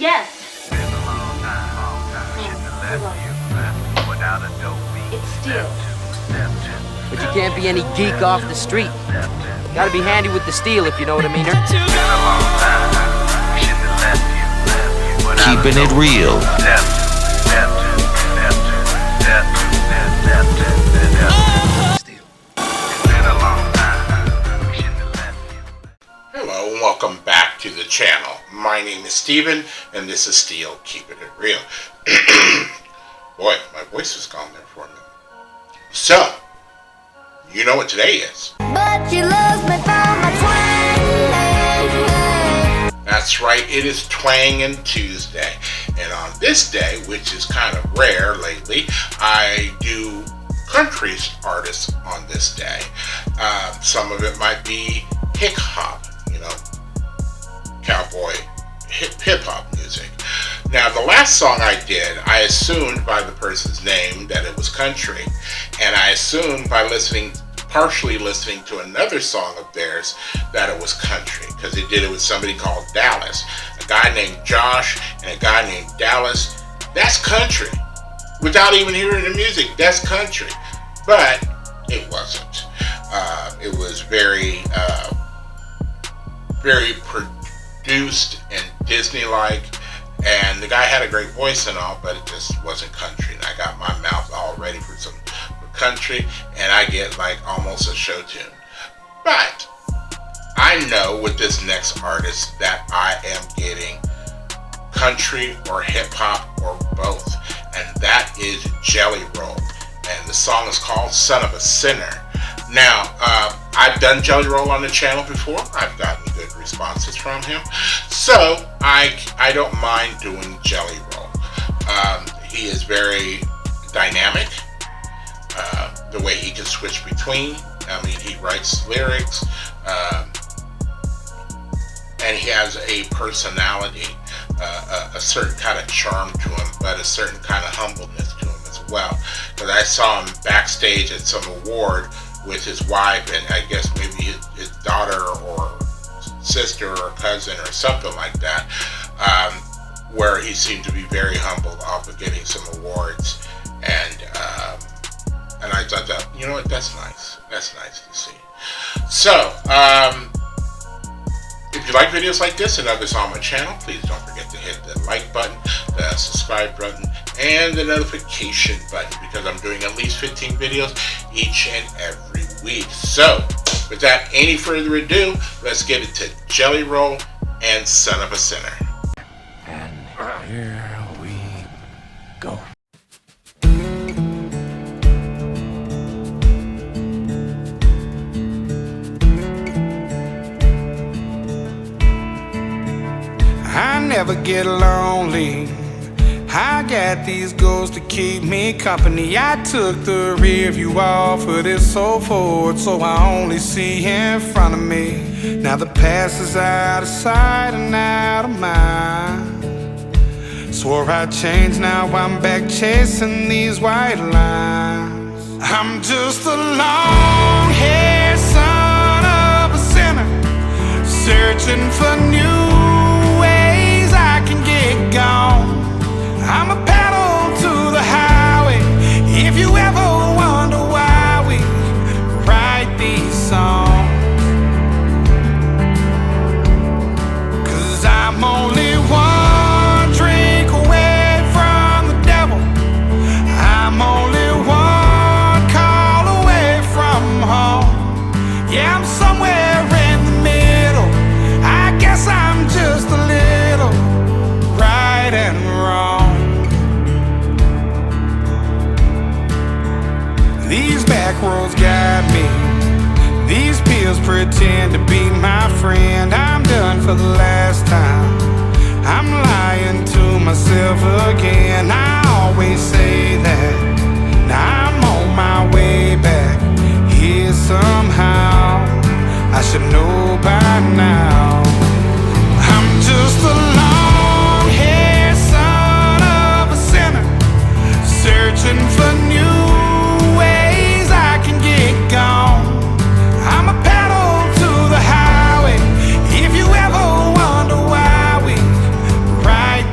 Yes. It's steel. But you can't be any geek off the street. Gotta be handy with the steel, if you know what I mean. Keeping it real. Hello and welcome back to the channel. My name is Steven and this is Steel Keeping It Real. Boy, my voice was gone there for a minute. So, you know what today is. But you love me for my twang. That's right, it is Twangin' Tuesday. And on this day, which is kind of rare lately, I do country artists on this day. Some of it might be hip-hop, you know, cowboy hip-hop music. Now, the last song I did, I assumed by the person's name that it was country, and I assumed by partially listening to another song of theirs that it was country, because they did it with somebody called Dallas. A guy named Josh and a guy named Dallas. That's country. Without even hearing the music, that's country. But it wasn't. It was very produced and Disney-like, and the guy had a great voice and all, but it just wasn't country. And I got my mouth all ready for country, and I get like almost a show tune. But I know with this next artist that I am getting country or hip-hop or both, and that is Jelly Roll, and the song is called Son of a Sinner. Now, I've done Jelly Roll on the channel before. I've gotten good responses from him, so I don't mind doing Jelly Roll. He is very dynamic. The way he can switch between. I mean, he writes lyrics, and he has a personality, a certain kind of charm to him, but a certain kind of humbleness to him as well. Because I saw him backstage at some award with his wife, and I guess maybe his daughter or sister or cousin or something like that, where he seemed to be very humbled off of getting some awards. And I thought that, you know what, that's nice. That's nice to see. So, if you like videos like this and others on my channel, please don't forget to hit the like button, the subscribe button, and the notification button, because I'm doing at least 15 videos each and every week. So, without any further ado, let's get it to Jelly Roll and Son of a Sinner. And here we go. I never get lonely. I got these goals to keep me company. I took the rear view off of this so forward, so I only see in front of me. Now the past is out of sight and out of mind. Swore I'd change, now I'm back chasing these white lines. I'm just a long-haired son of a sinner, searching for new ways I can get gone. I'm a pedal to the highway. If you ever wonder why we write these songs, 'cause I'm only one drink away from the devil. I'm only one call away from home. Yeah, I'm somewhere in the middle. I guess I'm just a little right and wrong. These back roads guide me. These pills pretend to be my friend. I'm done for the last time. I'm lying to myself again. I always say that. Now I'm on my way back here somehow. I should know by now. I'm just a long-haired son of a sinner, searching for new ways I can get gone. I'm a pedal to the highway. If you ever wonder why we write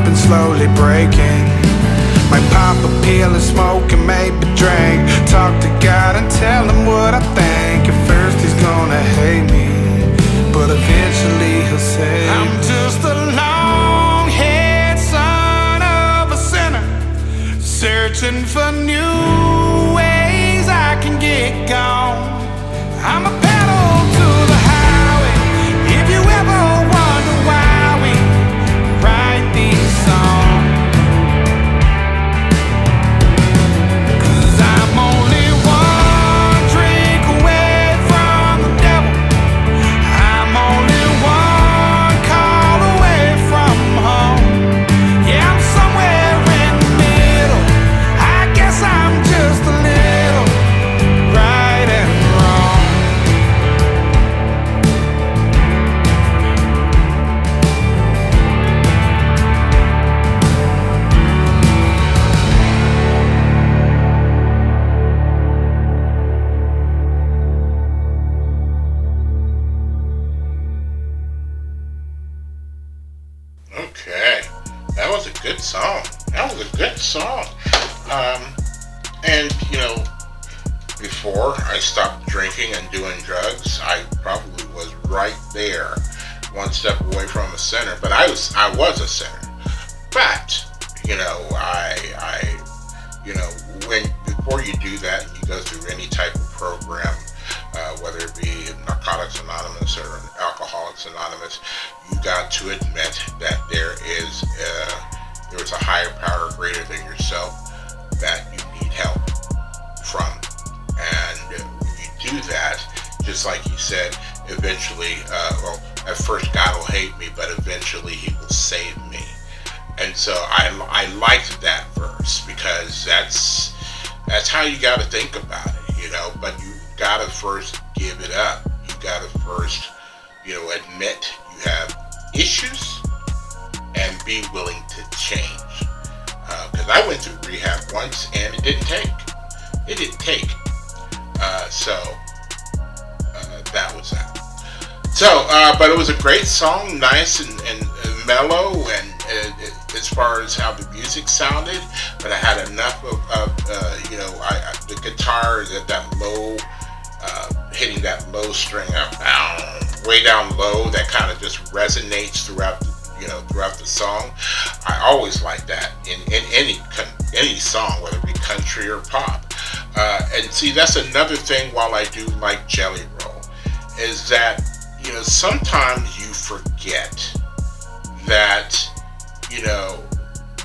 been slowly breaking. Might pop a pill and smoke and maybe drink. Talk to God and tell him what I think. At first he's gonna hate me, but eventually he'll say I'm just a long-haired son of a sinner, searching for new ways I can get gone. I'm a pedal to the highway. If you ever wonder why we write these songs, 'cause I'm only one drink away from the devil. I'm only one call away from home. Yeah, I'm somewhere in the middle. I guess I'm just a little right and wrong. Okay, that was a good song. That was a good song. And you know, before I stopped drinking and doing drugs, I probably was right there, one step away from a sinner. But I was a sinner. But you know, when before you do that, you go through any type of program, whether it be Narcotics Anonymous or Alcoholics Anonymous, you got to admit that there is a higher power greater than yourself that you need help from. And when you do that, just like he said, eventually, at first God will hate me, but eventually he will save me. And so I liked that verse, because that's how you got to think about it, you know. But you got to first give it up. You got to first, admit you have issues and be willing to change. Because I went through rehab once and it didn't take. So that was that. So, but it was a great song, nice and mellow, and as far as how the music sounded. But I had enough of the guitar, that low, hitting that low string way down low, that kind of just resonates throughout the song. I always like that in any song, whether it be country or pop. And see, that's another thing. While I do like Jelly Roll, is that sometimes you forget that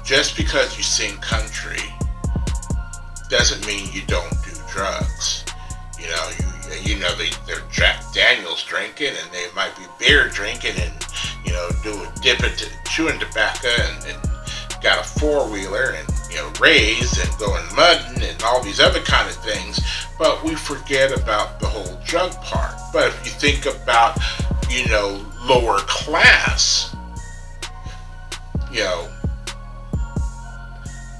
just because you sing country doesn't mean you don't do drugs. They're Jack Daniels drinking, and they might be beer drinking, and do a dip into chewing tobacco, and got a four-wheeler, and raised and going mudding and all these other kind of things. But we forget about the whole drug part. But if you think about lower class,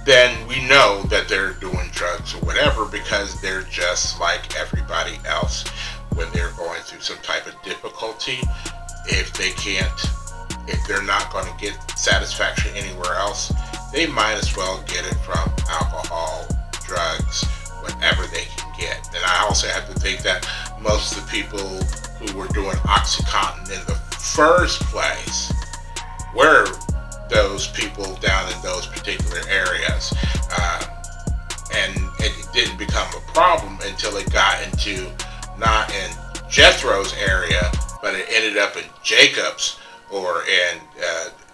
then we know that they're doing drugs or whatever, because they're just like everybody else. When they're going through some type of difficulty, if they're not going to get satisfaction anywhere else, they might as well get it from alcohol, drugs, whatever they can get. And I also have to think that most of the people who were doing OxyContin in the first place were those people down in those particular areas. And it didn't become a problem until it got into, not in Jethro's area, but it ended up in Jacob's or in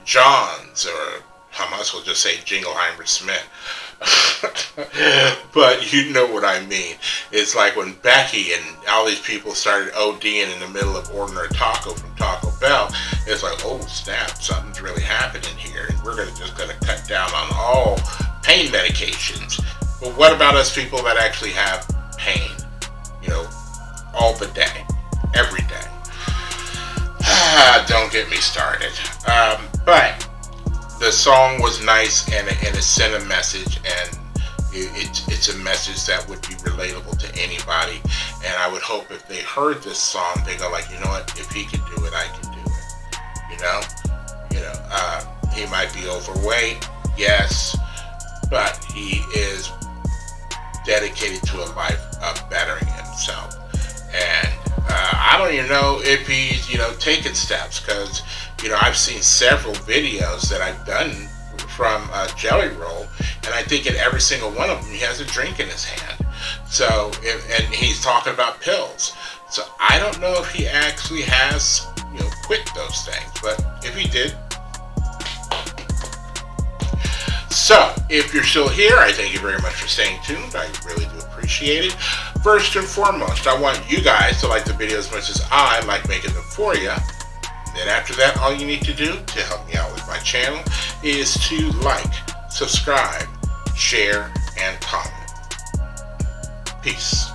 John's, or I might as well just say Jingleheimer Smith. But you know what I mean. It's like when Becky and all these people started ODing in the middle of ordering a taco from Taco Bell. It's like, oh snap, something's really happening here, and we're just gonna cut down on all pain medications. But what about us people that actually have pain? All the day, every day. Don't get me started. But the song was nice, and it sent a message, and it's a message that would be relatable to anybody. And I would hope if they heard this song, they go like, you know what? If he can do it, I can do it. He might be overweight, yes, but he is dedicated to a life of bettering himself. And I don't even know if he's, taking steps, because, I've seen several videos that I've done from Jelly Roll, and I think in every single one of them he has a drink in his hand. So, and he's talking about pills. So I don't know if he actually has, quit those things, but if he did. So, if you're still here, I thank you very much for staying tuned. I really do appreciate it. First and foremost, I want you guys to like the video as much as I like making them for you. Then after that, all you need to do to help me out with my channel is to like, subscribe, share, and comment. Peace.